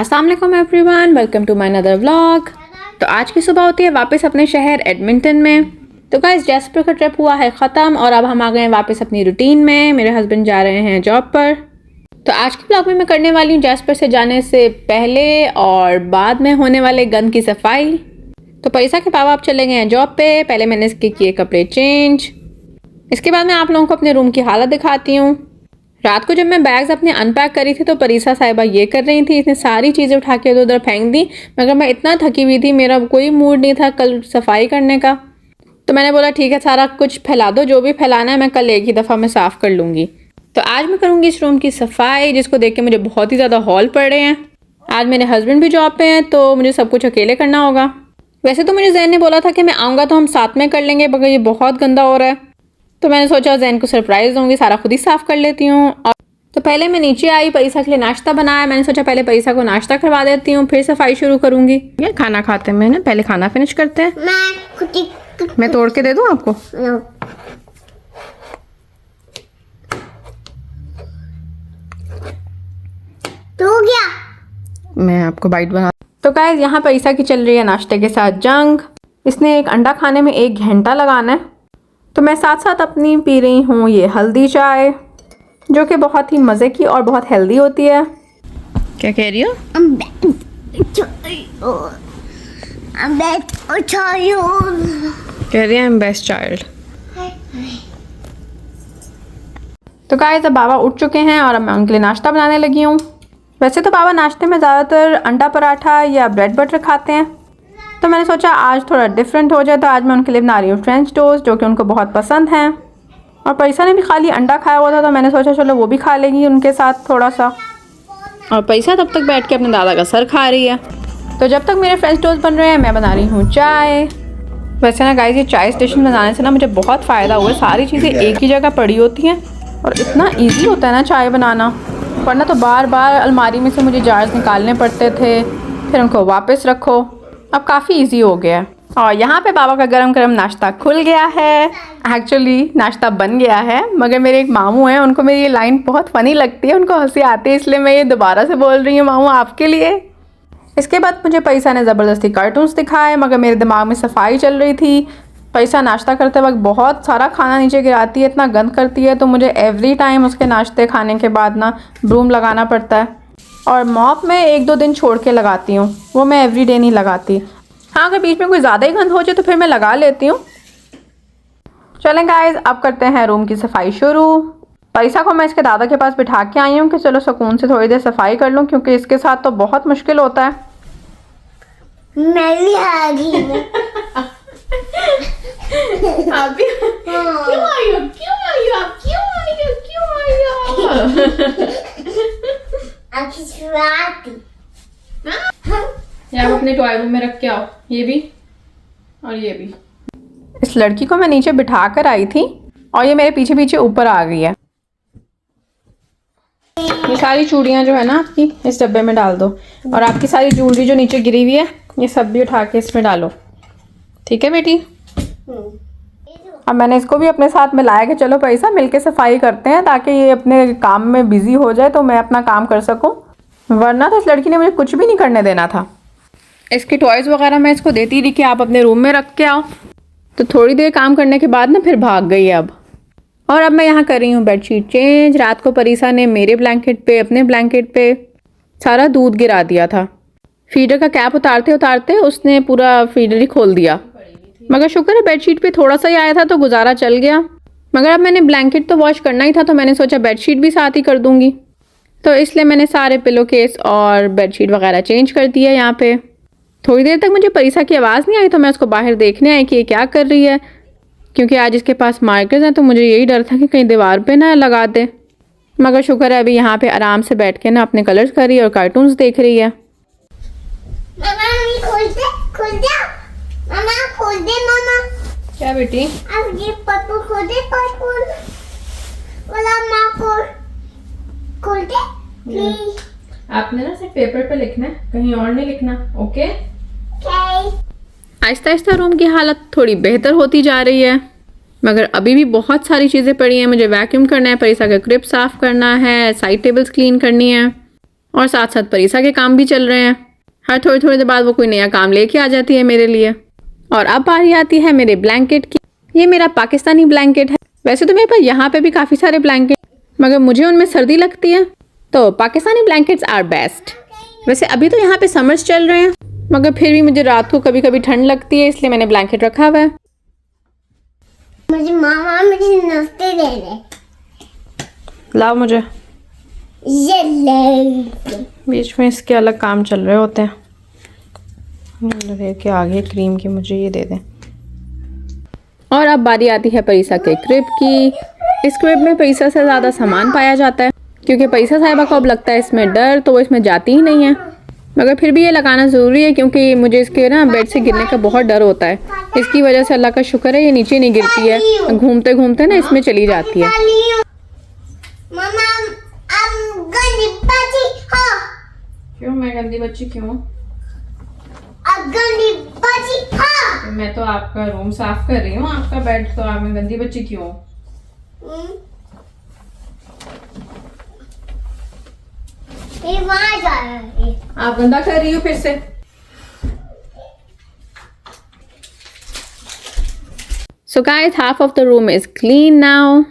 अस्सलाम वालेकुम everyone, welcome to my another vlog. तो आज की सुबह होती है वापस अपने शहर एडमिंटन में। तो गाइस जैस्पर का ट्रिप हुआ है ख़त्म और अब हम आ गए हैं वापस अपनी रूटीन में। मेरे हस्बैंड जा रहे हैं जॉब पर। तो आज के ब्लॉग में मैं करने वाली हूँ जैस्पर से जाने से पहले और बाद में होने वाले गंद की सफाई। तो पैसा के पापा आप चले गए हैं जॉब पे। पहले मैंने इसके किए कपड़े चेंज। इसके बाद मैं आप लोगों को अपने रूम की हालत दिखाती हूँ। रात को जब मैं बैग्स अपने अनपैक करी थी तो परीसा साहिबा ये कर रही थी, इसने सारी चीज़ें उठा के उधर फेंक दी। मगर मैं इतना थकी हुई थी, मेरा कोई मूड नहीं था कल सफाई करने का। तो मैंने बोला ठीक है सारा कुछ फैला दो, जो भी फैलाना है मैं कल एक ही दफ़ा मैं साफ़ कर लूँगी। तो आज मैं करूँगी इस रूम की सफाई, जिसको देख के मुझे बहुत ही ज़्यादा हॉल पड़ रहे हैं। आज मेरे हस्बैंड भी जॉब पे हैं तो मुझे सब कुछ अकेले करना होगा। वैसे तो मुझे जैन ने बोला था कि मैं आऊँगा तो हम साथ में कर लेंगे, मगर ये बहुत गंदा हो रहा है तो मैंने सोचा जैन को सरप्राइज़ दूँगी, सारा खुद ही साफ़ कर लेती हूँ। और तो पहले मैं नीचे आई, पैसा के लिए नाश्ता बनाया। मैंने सोचा पहले पैसा को नाश्ता करवा देती हूँ, फिर सफाई शुरू करूँगी। ये खाना खाते हैं ना, पहले खाना फिनिश करते हैं। मैं तोड़ के दे दूँ आपको? तो गया मैं आपको बाइट बना। तो गाइस यहाँ पैसा की चल रही है नाश्ते के साथ जंग। इसने एक अंडा खाने में 1 घंटा लगाना है। तो मैं साथ साथ अपनी पी रही हूँ ये हल्दी चाय, जो कि बहुत ही मज़े की और बहुत हेल्दी होती है। क्या कह रही हो? कह रही है I'm best child। तो गाइस अब बाबा उठ चुके हैं और अब मैं उनके लिए नाश्ता बनाने लगी हूँ। वैसे तो बाबा नाश्ते में ज़्यादातर अंडा पराठा या ब्रेड बटर खाते हैं, तो मैंने सोचा आज थोड़ा डिफरेंट हो जाए। तो आज मैं उनके लिए बना रही हूँ फ्रेंच टोस्ट, जो कि उनको बहुत पसंद हैं। और पैसा ने भी खाली अंडा खाया हुआ था तो मैंने सोचा चलो वो भी खा लेगी उनके साथ थोड़ा सा। और पैसा तब तक बैठ के अपने दादा का सर खा रही है। तो जब तक मेरे फ्रेंच टोस्ट बन रहे हैं मैं बना रही हूँ चाय। वैसे ना गाइस ये चाय स्टेशन बनाने से ना मुझे बहुत फ़ायदा हुआ है। सारी चीज़ें एक ही जगह पड़ी होती हैं और इतना ईजी होता है ना चाय बनाना, वरना तो बार बार अलमारी में से मुझे जार्स निकालने पड़ते थे, फिर उनको वापस रखो। अब काफ़ी ईजी हो गया है। और यहाँ पे बाबा का गरम गरम नाश्ता खुल गया है। एक्चुअली नाश्ता बन गया है, मगर मेरे एक मामू हैं, उनको मेरी ये लाइन बहुत फ़नी लगती है, उनको हंसी आती है, इसलिए मैं ये दोबारा से बोल रही हूँ मामू आपके लिए। इसके बाद मुझे पैसा ने ज़बरदस्ती कार्टून्स दिखाए, मगर मेरे दिमाग में सफाई चल रही थी। पैसा नाश्ता करते वक्त बहुत सारा खाना नीचे गिराती है, इतना गंद करती है, तो मुझे एवरी टाइम उसके नाश्ते खाने के बाद ना ब्रूम लगाना पड़ता है। और मॉप मैं 1-2 दिन छोड़ के लगाती हूँ, वो मैं एवरी डे नहीं लगाती। हाँ अगर बीच में कोई ज़्यादा ही गंद हो जाए तो फिर मैं लगा लेती हूँ। चलें गाइस अब करते हैं रूम की सफाई शुरू। पैसा को मैं इसके दादा के पास बिठा के आई हूँ कि चलो सुकून से थोड़ी देर सफाई कर लूँ, क्योंकि इसके साथ तो बहुत मुश्किल होता है। मैं भी आ गई आप भी क्यों आई हो? क्यों आई हो? आप क्यों आई हो? क्यों आई हो? आपकी शुरुआत आप अपने टॉय रूम में रख के आओ, ये भी और ये भी। इस लड़की को मैं नीचे बिठा कर आई थी और ये मेरे पीछे पीछे ऊपर आ गई है। ये सारी चूड़ियाँ जो है ना आपकी इस डब्बे में डाल दो, और आपकी सारी ज्वेलरी जो नीचे गिरी हुई है ये सब भी उठा के इसमें डालो, ठीक है बेटी? अब मैंने इसको भी अपने साथ मिलाया कि चलो पैसा मिलके सफाई करते हैं, ताकि ये अपने काम में बिजी हो जाए तो मैं अपना काम कर सकूं, वरना तो इस लड़की ने मुझे कुछ भी नहीं करने देना था। इसकी टॉयज़ वगैरह मैं इसको देती रही कि आप अपने रूम में रख के आओ, तो थोड़ी देर काम करने के बाद ना फिर भाग गई अब। और अब मैं यहाँ कर रही हूँ बेडशीट चेंज। रात को परीसा ने मेरे ब्लैंकेट पे अपने ब्लैंकेट पे सारा दूध गिरा दिया था। फीडर का कैप उतारते उतारते उसने पूरा फीडर ही खोल दिया, मगर शुक्र है बेडशीट पे थोड़ा सा ही आया था तो गुजारा चल गया। मगर अब मैंने ब्लैंकेट तो वॉश करना ही था, तो मैंने सोचा बेडशीट भी साथ ही कर दूँगी, तो इसलिए मैंने सारे पिलो केस और बेडशीट वगैरह चेंज कर दिया। यहाँ पे थोड़ी देर तक मुझे परीसा की आवाज़ नहीं आई, तो मैं उसको बाहर देखने आई कि ये क्या कर रही है, क्योंकि आज इसके पास मार्कर्स हैं, तो मुझे यही डर था कि कहीं दीवार पे ना लगा दे। मगर शुक्र है अभी यहाँ पे आराम से बैठ के ना अपने कलर्स कर रही है और कार्टून्स देख रही है। मामा खोल दे मामा खोल दे मामा। क्या बेटी? अब ये पप्पू खोल दे पप्पू वाला माँ खोल दे प्लीज। आपने ना सिर्फ पेपर पे लिखना है, कहीं और नहीं लिखना, ओके? आहिस्ता आहिस्ता रूम की हालत थोड़ी बेहतर होती जा रही है, मगर अभी भी बहुत सारी चीज़ें पड़ी हैं। मुझे वैक्यूम करना है, परीसा का क्रिब साफ़ करना है, साइड टेबल्स क्लीन करनी है और साथ साथ परीसा के काम भी चल रहे हैं। हर थोड़ी थोड़ी देर बाद वो कोई नया काम लेके आ जाती है मेरे लिए। और अब बारी आती है मेरे ब्लैंकेट की। ये मेरा पाकिस्तानी ब्लैंकेट है। वैसे तो मेरे पास यहाँ पे भी काफ़ी सारे ब्लैंकेट, मगर मुझे उनमें सर्दी लगती है, तो पाकिस्तानी ब्लैंकेट्स आर बेस्ट। वैसे अभी तो यहाँ पे समर्स चल रहे हैं, मगर फिर भी मुझे रात को कभी कभी ठंड लगती है, इसलिए मैंने ब्लैंकेट रखा हुआ है। मुझे मामा मुझे नाश्ते दे रहे। लाओ मुझे। ये ले। बीच में इसके अलग काम चल रहे होते हैं। के आगे क्रीम की मुझे ये दे दें। और अब बारी आती है परीसा के क्रिब की। इस क्रिब में परीसा से ज़्यादा सामान पाया जाता है, क्योंकि परीसा साहिबा को अब लगता है इसमें डर, तो वो इसमें जाती ही नहीं है। मगर फिर भी ये लगाना ज़रूरी है, क्योंकि मुझे इसके ना बेड से गिरने का बहुत डर होता है। इसकी वजह से अल्लाह का शुक्र है ये नीचे नहीं गिरती है, घूमते घूमते ना इसमें चली जाती है। मामा अब गंदी बच्ची हो। क्यों मैं गंदी बच्ची क्यों? अब गंदी बच्ची हो। मैं तो आपका रूम साफ कर रही हूँ, आपका बेड, तो आप मैं गंदी बच्ची क्यों? ये वहाँ जा रहा है। आप गंदा कर रही हो फिर से। So guys, half of the room is clean now.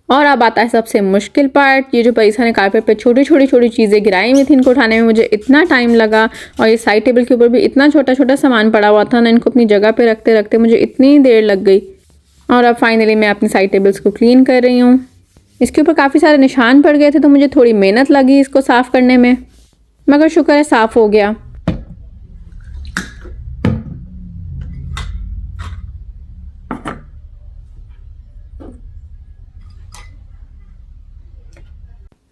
और अब आता है सबसे मुश्किल पार्ट। ये जो परीसा ने कारपेट पे छोटी छोटी चीज़ें गिराई हुई थी, इनको उठाने में मुझे इतना टाइम लगा। और ये साइड टेबल के ऊपर भी इतना छोटा छोटा सामान पड़ा हुआ था ना, इनको अपनी जगह पे रखते रखते मुझे इतनी देर लग गई। और अब फाइनली मैं अपनी साइड टेबल्स को क्लीन कर रही हूँ। इसके ऊपर काफ़ी सारे निशान पड़ गए थे, तो मुझे थोड़ी मेहनत लगी इसको साफ़ करने में, मगर शुक्र है साफ़ हो गया।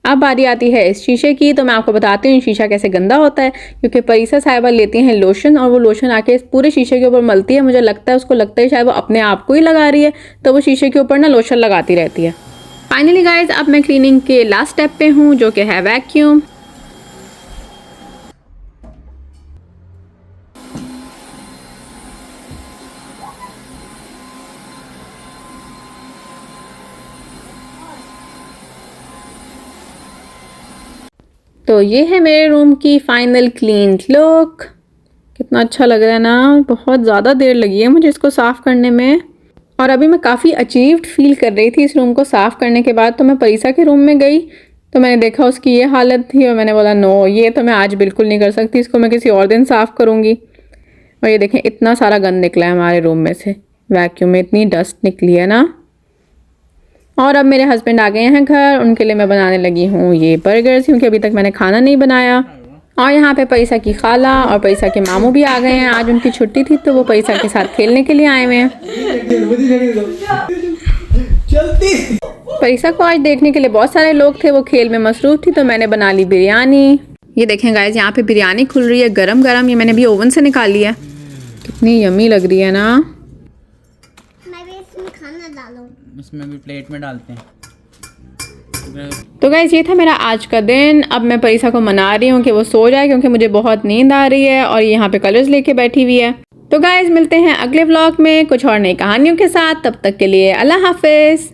अब बारी आती है इस शीशे की। तो मैं आपको बताती हूँ शीशा कैसे गंदा होता है, क्योंकि परीसा साहिबा लेती हैं लोशन, और वो लोशन आके पूरे शीशे के ऊपर मलती है। मुझे लगता है उसको लगता है शायद वो अपने आप को ही लगा रही है, तो वो शीशे के ऊपर ना लोशन लगाती रहती है। फाइनली गाइज, अब मैं क्लीनिंग के लास्ट स्टेप पे हूँ, जो कि है वैक्यूम। तो ये है मेरे रूम की फाइनल क्लीन लुक। कितना अच्छा लग रहा है ना। बहुत ज़्यादा देर लगी है मुझे इसको साफ़ करने में, और अभी मैं काफ़ी अचीव्ड फील कर रही थी इस रूम को साफ़ करने के बाद। तो मैं परीसा के रूम में गई, तो मैंने देखा उसकी ये हालत थी, और मैंने बोला नो, ये तो मैं आज बिल्कुल नहीं कर सकती, इसको मैं किसी और दिन साफ़ करूँगी। और ये देखें इतना सारा गंद निकला है हमारे रूम में से, वैक्यूम में इतनी डस्ट निकली है ना। और अब मेरे हस्बैंड आ गए हैं घर, उनके लिए मैं बनाने लगी हूँ ये बर्गर्स, क्योंकि अभी तक मैंने खाना नहीं बनाया। और यहाँ पे परीसा की खाला और परीसा के मामू भी आ गए हैं। आज उनकी छुट्टी थी, तो वो परीसा के साथ खेलने के लिए आए हुए हैं। परीसा को आज देखने के लिए बहुत सारे लोग थे, वो खेल में मसरूफ थी, तो मैंने बना ली बिरयानी। ये देखें गाइस, यहाँ पे बिरयानी खुल रही है गरम गरम। ये मैंने भी ओवन से निकाली है। कितनी यमी लग रही है ना। मैं भी इसमें खाना डालूं। इसमें भी प्लेट में डालते हैं। तो गाइस, ये था मेरा आज का दिन। अब मैं परीसा को मना रही हूँ कि वो सो जाए, क्योंकि मुझे बहुत नींद आ रही है, और यहाँ पे कलर्स लेके बैठी हुई है। तो गाइस, मिलते हैं अगले व्लॉग में कुछ और नई कहानियों के साथ। तब तक के लिए अल्लाह हाफिज।